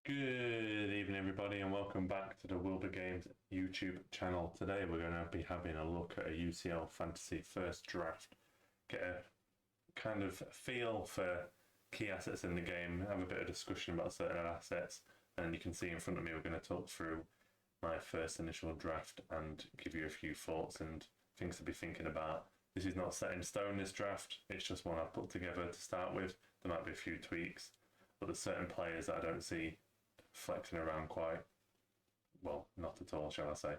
Good evening, everybody, and welcome back to the Wilbur Games YouTube channel. Today, we're going to be having a look at a UCL Fantasy first draft, get a kind of feel for key assets in the game, have a bit of discussion about certain assets, and you can see in front of me we're going to talk through my first initial draft and give you a few thoughts and things to be thinking about. This is not set in stone, this draft, it's just one I've put together to start with. There might be a few tweaks, but there's certain players that I don't see flexing around quite well, not at all, shall I say.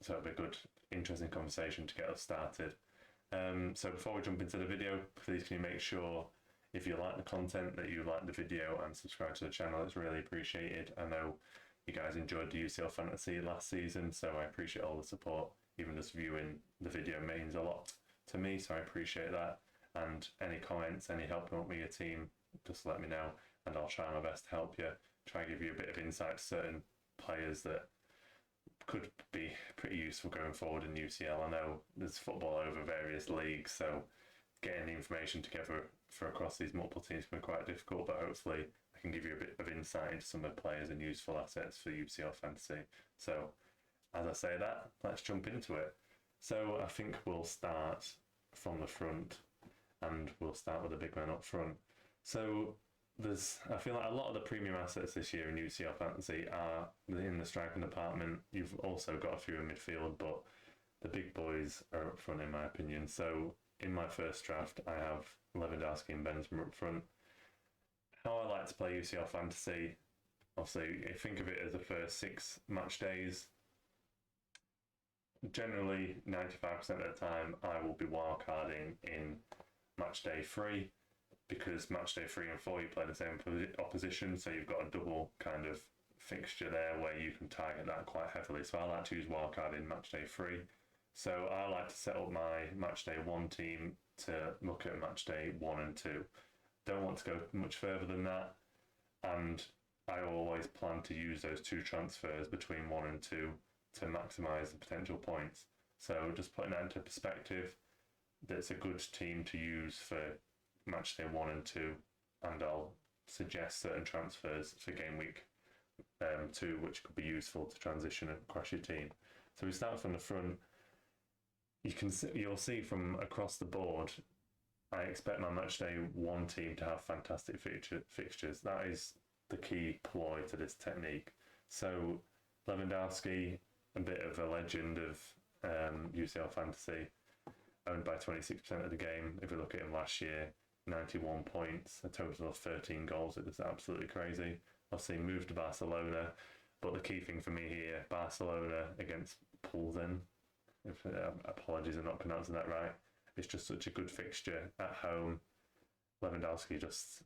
So it'll be a good, interesting conversation to get us started. So before we jump into the video, please can you make sure if you like the content that you like the video and subscribe to the channel. It's really appreciated. I know you guys enjoyed the UCL Fantasy last season, so I appreciate all the support. Even just viewing the video means a lot to me, so I appreciate that. And any comments, any help you want with your team, just let me know and I'll try my best to help you, try and give you a bit of insight to certain players that could be pretty useful going forward in UCL. I know there's football over various leagues, so getting the information together for across these multiple teams can be quite difficult, but hopefully I can give you a bit of insight into some of the players and useful assets for UCL Fantasy. So as I say that, let's jump into it. So I think we'll start from the front and we'll start with the big man up front. So I feel like a lot of the premium assets this year in UCL Fantasy are in the striking department. You've also got a few in midfield, but the big boys are up front in my opinion. So in my first draft, I have Lewandowski and Benzema up front. How I like to play UCL Fantasy, obviously, think of it as the first 6 match days. Generally, 95% of the time, I will be wildcarding in match day 3. Because match day 3 and 4 you play the same opposition, so you've got a double kind of fixture there where you can target that quite heavily. So I like to use wildcard in match day 3. So I like to set up my match day 1 team to look at match day 1 and 2. Don't want to go much further than that, and I always plan to use those 2 transfers between 1 and 2 to maximise the potential points. So just putting that into perspective, that's a good team to use for match day 1 and 2, and I'll suggest certain transfers for game week 2 which could be useful to transition across your team. So we start from the front. You'll see from across the board, I expect my match day 1 team to have fantastic fixtures. That is the key ploy to this technique. So Lewandowski, a bit of a legend of UCL Fantasy, owned by 26% of the game. If we look at him last year, 91 points, a total of 13 goals. It was absolutely crazy. Obviously moved to Barcelona, but the key thing for me here, Barcelona against Pulsen, apologies I'm not pronouncing that right, it's just such a good fixture at home. Lewandowski just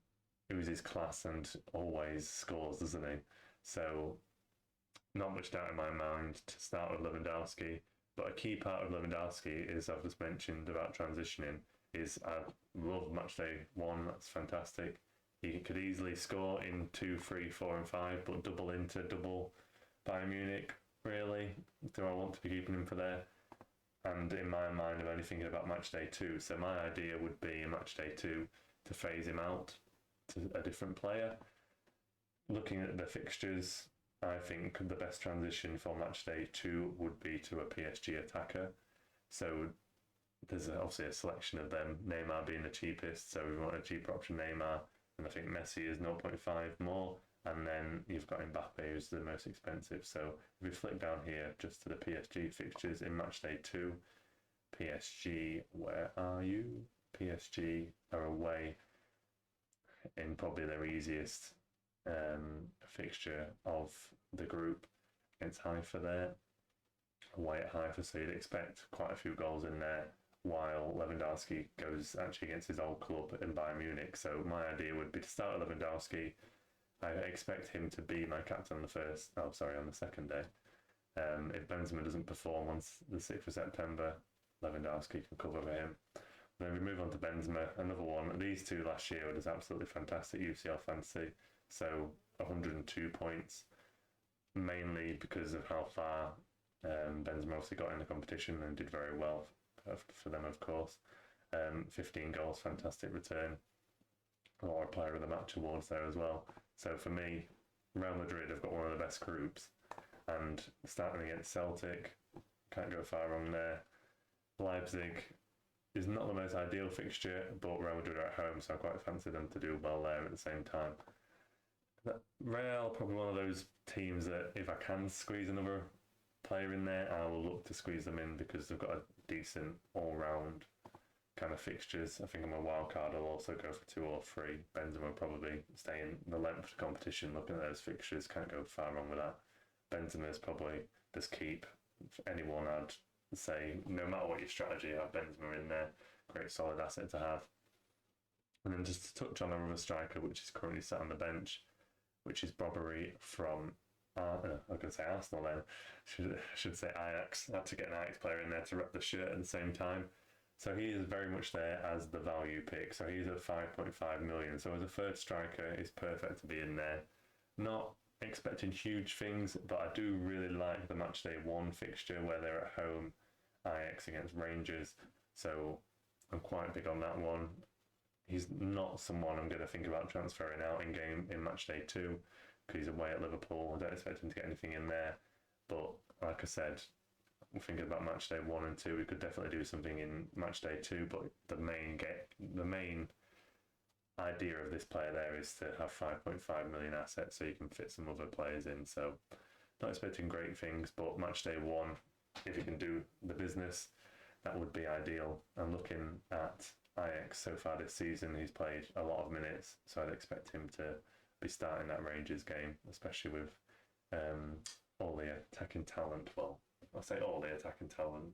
oozes class and always scores, doesn't he? So not much doubt in my mind to start with Lewandowski, but a key part of Lewandowski is, I've just mentioned about transitioning, is I love match day 1, that's fantastic. He could easily score in 2, 3, 4 and 5, but double Bayern Munich, really? Do I want to be keeping him for there? And in my mind, I'm only thinking about match day 2, so my idea would be in match day 2 to phase him out to a different player. Looking at the fixtures, I think the best transition for match day 2 would be to a PSG attacker. So there's obviously a selection of them, Neymar being the cheapest, so we want a cheaper option, Neymar, and I think Messi is 0.5 more, and then you've got Mbappe who's the most expensive. So if we flick down here just to the PSG fixtures in match day 2, PSG, where are you? PSG are away in probably their easiest fixture of the group against Haifa there, away at Haifa, so you'd expect quite a few goals in there, while Lewandowski goes actually against his old club in Bayern Munich. So my idea would be to start with Lewandowski. I expect him to be my captain on the second day. If Benzema doesn't perform on the 6th of September, Lewandowski can cover for him. Then we move on to Benzema, another one. These two last year were just absolutely fantastic UCL Fantasy. So 102 points, mainly because of how far Benzema obviously got in the competition and did very well for them, of course. 15 goals, fantastic return. Or a player of the match awards there as well. So for me, Real Madrid have got one of the best groups, and starting against Celtic, can't go far wrong there. Leipzig is not the most ideal fixture, but Real Madrid are at home, so I quite fancy them to do well there at the same time. Real, probably one of those teams that if I can squeeze another player in there, I will look to squeeze them in because they've got a decent all-round kind of fixtures. I think on my wild card I'll also go for 2 or 3. Benzema will probably stay in the length of the competition. Looking at those fixtures, can't go far wrong with that. Benzema's probably just keep. Anyone I'd say, no matter what your strategy, have Benzema in there. Great solid asset to have. And then just to touch on another striker which is currently sat on the bench, which is Bobbery from I was going to say Arsenal then. Should say Ajax. I had to get an Ajax player in there to rep the shirt at the same time. So he is very much there as the value pick. So he's at 5.5 million. So as a third striker, it's perfect to be in there. Not expecting huge things, but I do really like the Matchday 1 fixture where they're at home, Ajax against Rangers. So I'm quite big on that one. He's not someone I'm going to think about transferring out in game in Matchday 2 because he's away at Liverpool. I don't expect him to get anything in there. But like I said, I'm thinking about Matchday 1 and 2. We could definitely do something in Matchday 2, but the main idea of this player there is to have 5.5 million assets so you can fit some other players in. So not expecting great things, but Matchday 1, if you can do the business, that would be ideal. I'm looking at Ajax so far this season. He's played a lot of minutes, so I'd expect him to be starting that Rangers game, especially with all the attacking talent. Well, I'll say all the attacking talent.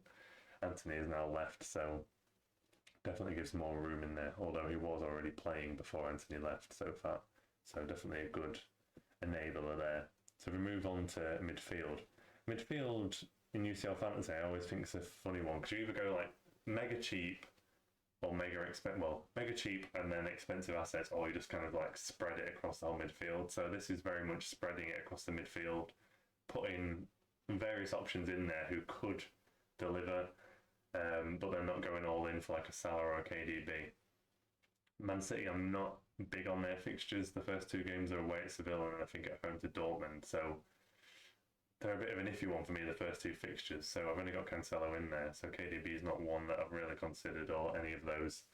Anthony is now left, so definitely gives more room in there, although he was already playing before Anthony left so far. So definitely a good enabler there. So we move on to midfield. Midfield in UCL Fantasy, I always think it's a funny one because you either go like mega cheap or mega cheap and then expensive assets, or you just kind of like spread it across the whole midfield. So this is very much spreading it across the midfield, putting various options in there who could deliver, but they're not going all in for like a Salah or a KDB. Man City, I'm not big on their fixtures. The first 2 games are away at Seville and I think at home to Dortmund, so they're a bit of an iffy one for me, the first 2 fixtures. So I've only got Cancelo in there, so KDB is not one that I've really considered, or any of those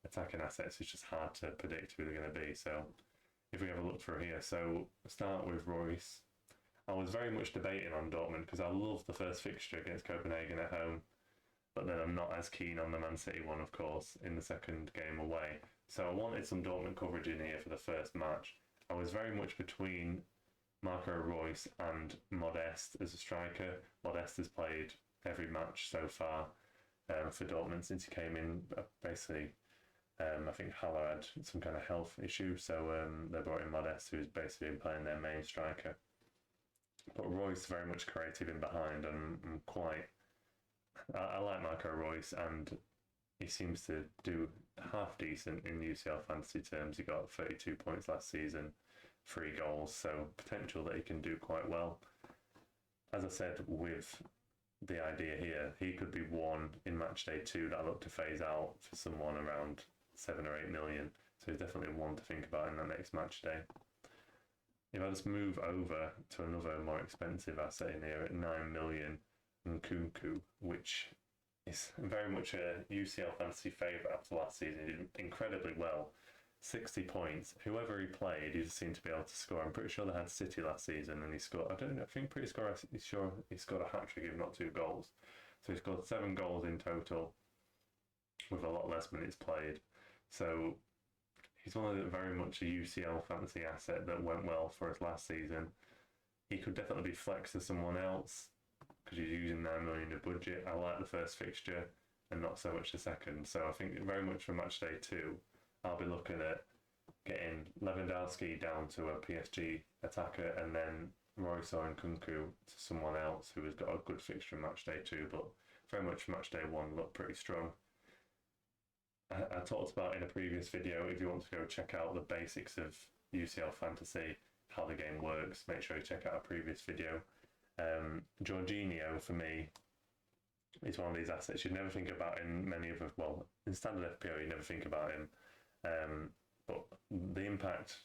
attacking assets. It's just hard to predict who they're going to be. So if we have a look through here, so start with Royce. I was very much debating on Dortmund because I love the first fixture against Copenhagen at home, but then I'm not as keen on the Man City one, of course, in the second game away. So I wanted some Dortmund coverage in here for the first match. I was very much between Marco Royce and Modeste as a striker. Modeste has played every match so far for Dortmund since he came in. Basically, I think Haller had some kind of health issue, so they brought in Modeste, who's basically been playing their main striker. But Royce very much creative in behind, and I like Marco Royce, and he seems to do half decent in UCL fantasy terms. He got 32 points last season, 3 goals, so potential that he can do quite well. As I said, with the idea here, he could be one in Matchday 2 that I look to phase out for someone around 7 or 8 million. So he's definitely one to think about in that next Matchday. If I just move over to another more expensive asset in here at 9 million, Nkunku, which is very much a UCL fantasy favourite after last season. He did incredibly well. 60 points. Whoever he played, he just seemed to be able to score. I'm pretty sure they had City last season and he scored, I think pretty sure he scored a hat-trick, if not 2 goals. So he scored 7 goals in total with a lot less minutes played. So he's one of the very much a UCL fantasy asset that went well for us last season. He could definitely be flexed to someone else because he's using 9 million of budget. I like the first fixture and not so much the second. So I think very much for Matchday 2, I'll be looking at getting Lewandowski down to a PSG attacker and then Royce or Nkunku to someone else who has got a good fixture in Matchday 2, but very much Matchday 1 looked pretty strong. I talked about in a previous video, if you want to go check out the basics of UCL Fantasy, how the game works, make sure you check out a previous video. Georginio, for me, is one of these assets you'd never think about in many of in standard FPL you never think about him. But the impact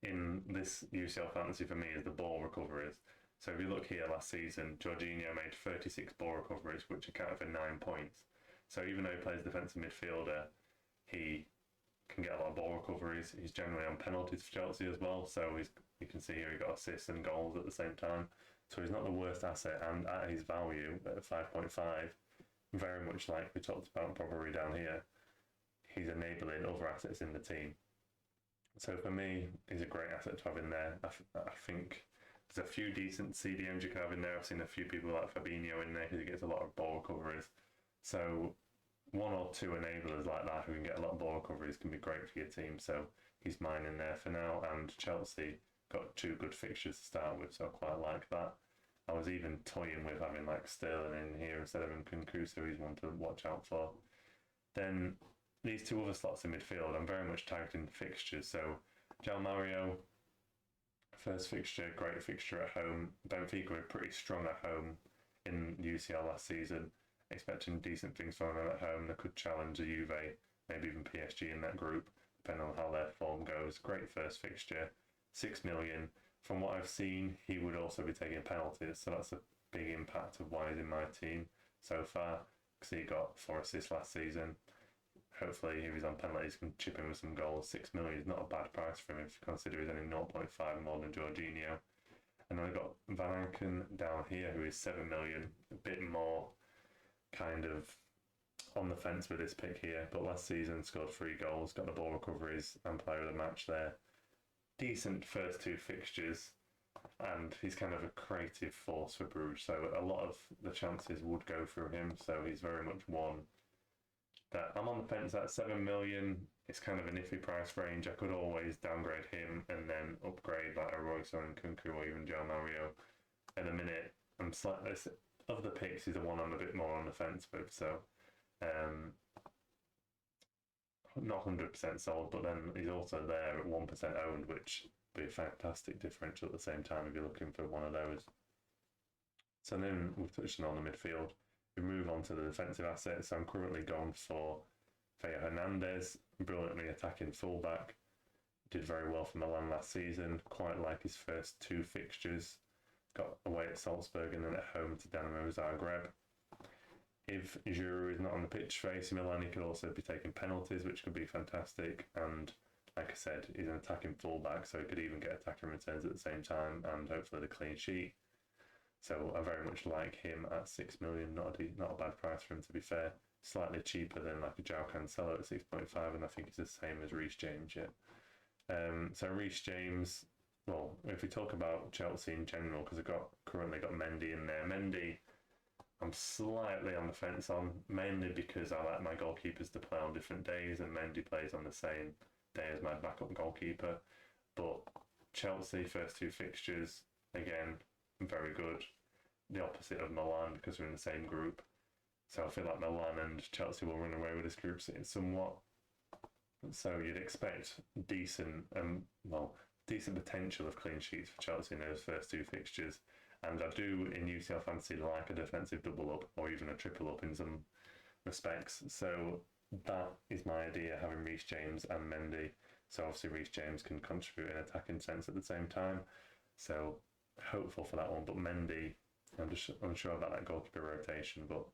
in this UCL Fantasy for me is the ball recoveries. So if you look here last season, Georginio made 36 ball recoveries, which accounted for 9 points. So even though he plays defensive midfielder, he can get a lot of ball recoveries. He's generally on penalties for Chelsea as well. So you can see here he got assists and goals at the same time. So he's not the worst asset, and at his value at 5.5, very much like we talked about probably down here, he's enabling other assets in the team. So for me, he's a great asset to have in there. I think there's a few decent CDMs you can have in there. I've seen a few people like Fabinho in there who gets a lot of ball recoveries. So one or two enablers like that who can get a lot of ball recoveries can be great for your team. So he's mine in there for now. And Chelsea got 2 good fixtures to start with, so I quite like that. I was even toying with having like Sterling in here instead of Nkunku, so he's one to watch out for. Then these 2 other slots in midfield, I'm very much tagged in fixtures. So João Mario, first fixture, great fixture at home. Benfica were pretty strong at home in UCL last season. Expecting decent things from them at home. They could challenge the Juve, maybe even PSG in that group, depending on how their form goes. Great first fixture, 6 million. From what I've seen, he would also be taking penalties, so that's a big impact of why he's in my team so far, because he got 4 assists last season. Hopefully, if he's on penalties, he can chip in with some goals. 6 million is not a bad price for him if you consider he's only 0.5 more than Georginio. And then I've got Van Aken down here, who is 7 million, a bit more kind of on the fence with this pick here, but last season scored 3 goals, got the ball recoveries and player of the match there. Decent first 2 fixtures, and he's kind of a creative force for Bruges, so a lot of the chances would go through him, so he's very much one that I'm on the fence at. 7 million. It's kind of an iffy price range. I could always downgrade him and then upgrade like a Royce or Nkunku or even João Mario. In a minute, I'm slightly of the picks, he's the one I'm a bit more on the fence with, so not 100% sold, but then he's also there at 1% owned, which would be a fantastic differential at the same time if you're looking for one of those. So then we've touched on the midfield. We move on to the defensive assets. So I'm currently going for Theo Hernandez, brilliantly attacking fullback. Did very well for Milan last season. Quite like his first 2 fixtures. Got away at Salzburg and then at home to Dinamo Zagreb. If Giroud is not on the pitch for AC Milan, he could also be taking penalties, which could be fantastic. And like I said, he's an attacking fullback, so he could even get attacking returns at the same time and hopefully the clean sheet. So I very much like him at 6 million. Not a bad price for him, to be fair. Slightly cheaper than like a João Cancelo at 6.5, and I think it's the same as Reece James. Yeah. So Reece James. Well, if we talk about Chelsea in general, because I've currently got Mendy in there. Mendy, I'm slightly on the fence on, mainly because I like my goalkeepers to play on different days, and Mendy plays on the same day as my backup goalkeeper. But Chelsea, first 2 fixtures, again, very good. The opposite of Milan, because we're in the same group. So I feel like Milan and Chelsea will run away with this group somewhat. So you'd expect decent potential of clean sheets for Chelsea in those first 2 fixtures. And I do in UCL Fantasy like a defensive double up or even a triple up in some respects. So that is my idea, having Reece James and Mendy. So obviously Reece James can contribute in attacking sense at the same time. So hopeful for that one. But Mendy, I'm just unsure about that goalkeeper rotation, but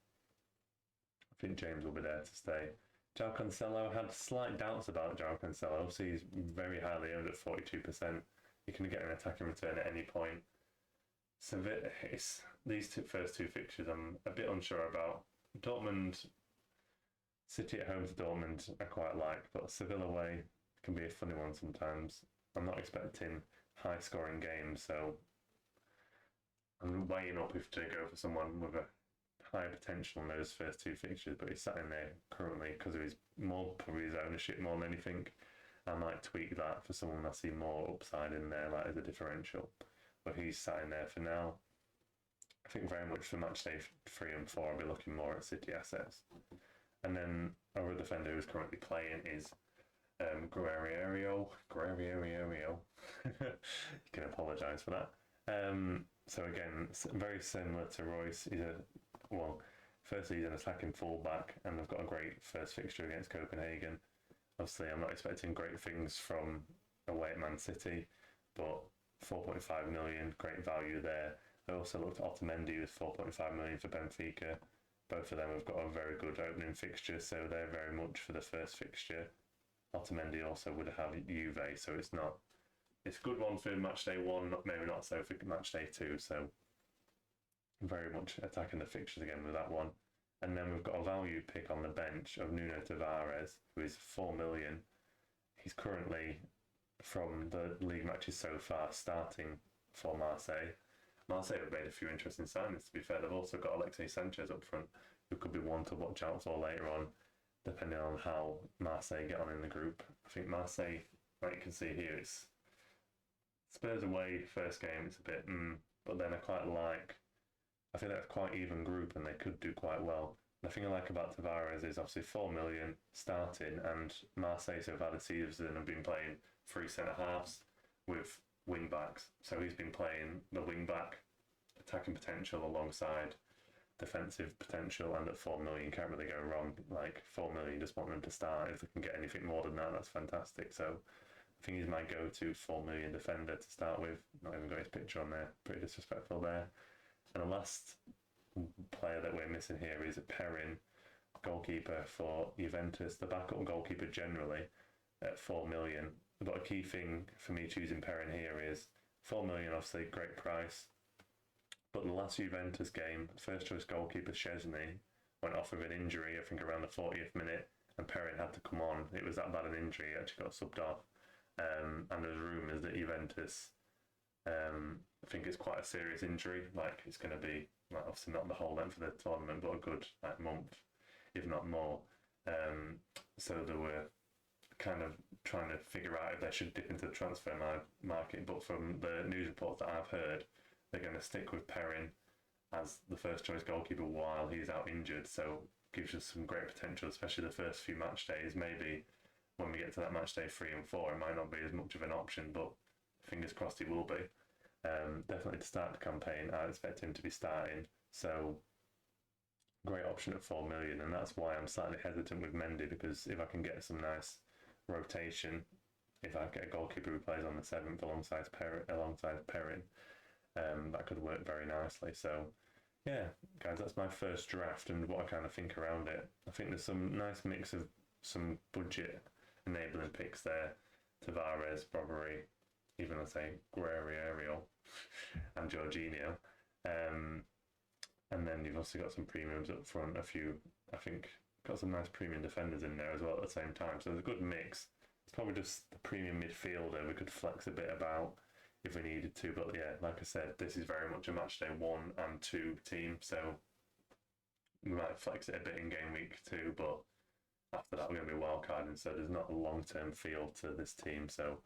I think James will be there to stay. João Cancelo, had slight doubts about João Cancelo. Obviously, he's very highly owned at 42%. You can get an attacking return at any point. So these first 2 fixtures I'm a bit unsure about. Dortmund, City at home to Dortmund I quite like, but Seville away can be a funny one sometimes. I'm not expecting high scoring games, so I'm weighing up if to go for someone with a high potential in those first 2 fixtures, but he's sat in there currently because of probably his ownership more than anything. I might tweak that for someone I see more upside in there, like as a differential. But he's sat in there for now. I think very much for Matchday 3 and 4, I'll be looking more at City assets. And then our defender who's currently playing is Guerreiro. You can apologise for that. So again, very similar to Royce. Firstly, he's an attacking fullback, and they've got a great first fixture against Copenhagen. Obviously, I'm not expecting great things from away at Man City, but 4.5 million, great value there. I also looked at Otamendi with 4.5 million for Benfica. Both of them have got a very good opening fixture, so they're very much for the first fixture. Otamendi also would have Juve, so it's a good one for match day 1, maybe not so for match day 2, so very much attacking the fixtures again with that one. And then we've got a value pick on the bench of Nuno Tavares, who is 4 million. He's currently, from the league matches so far, starting for Marseille. Marseille have made a few interesting signings, to be fair. They've also got Alexis Sanchez up front, who could be one to watch out for later on, depending on how Marseille get on in the group. I think Marseille, like you can see here, it's Spurs away first game, it's a bit, but then I feel like it's quite even group and they could do quite well. The thing I like about Tavares is obviously 4 million starting, and Marseille so far this season have been playing 3 centre-halves with wing-backs. So he's been playing the wing-back, attacking potential alongside defensive potential, and at 4 million can't really go wrong. Like 4 million, just want them to start. If they can get anything more than that, that's fantastic. So I think he's my go-to 4 million defender to start with. Not even got his picture on there, pretty disrespectful there. And the last player that we're missing here is Perrin, goalkeeper for Juventus, the backup goalkeeper generally, at 4 million. But a key thing for me choosing Perrin here is 4 million, obviously, great price. But the last Juventus game, first choice goalkeeper Szczesny went off with an injury, I think around the 40th minute, and Perrin had to come on. It was that bad an injury, he actually got subbed off. And there's rumours that Juventus, I think it's quite a serious injury. Like it's going to be obviously not the whole length of the tournament, but a good month, if not more. So they were kind of trying to figure out if they should dip into the transfer market. But from the news reports that I've heard, they're going to stick with Perrin as the first choice goalkeeper while he's out injured. So gives us some great potential, especially the first few match days. Maybe when we get to that match day 3 and 4, it might not be as much of an option, but fingers crossed he will be. Definitely to start the campaign, I expect him to be starting. So great option at 4 million, and that's why I'm slightly hesitant with Mendy, because if I can get some nice rotation, if I get a goalkeeper who plays on the 7th alongside Perrin, that could work very nicely. So yeah, guys, that's my first draft and what I kind of think around it. I think there's some nice mix of some budget enabling picks there. Tavares, Bobbery, even let's say Guerrero and Georginio. And then you've also got some premiums up front, a few, I think, got some nice premium defenders in there as well at the same time. So there's a good mix. It's probably just the premium midfielder we could flex a bit about if we needed to. But yeah, like I said, this is very much a match day 1 and 2 team. So we might flex it a bit in game week 2, but after that we're going to be wildcarding. So there's not a long-term feel to this team. So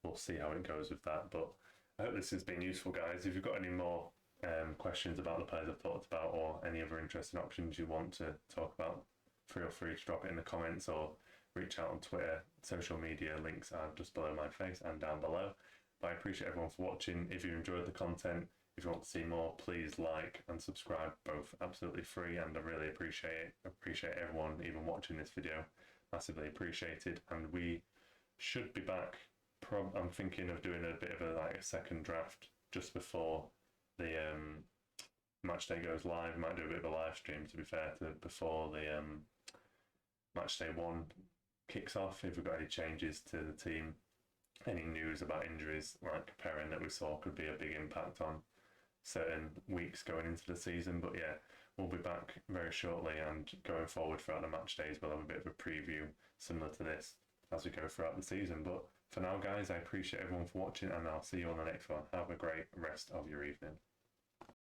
we'll see how it goes with that. But I hope this has been useful, guys. If you've got any more questions about the players I've talked about, or any other interesting options you want to talk about, feel free to drop it in the comments or reach out on Twitter. Social media links are just below my face and down below. But I appreciate everyone for watching. If you enjoyed the content, if you want to see more, please like and subscribe, both absolutely free, and I really appreciate everyone even watching this video. Massively appreciated. And we should be back. I'm thinking of doing a bit of a second draft just before the match day goes live. Might do a bit of a live stream, to be fair, before the match day 1 kicks off. If we've got any changes to the team, any news about injuries like Perrin that we saw could be a big impact on certain weeks going into the season. But yeah, we'll be back very shortly, and going forward throughout the match days we'll have a bit of a preview similar to this as we go throughout the season. But for now, guys, I appreciate everyone for watching, and I'll see you on the next one. Have a great rest of your evening.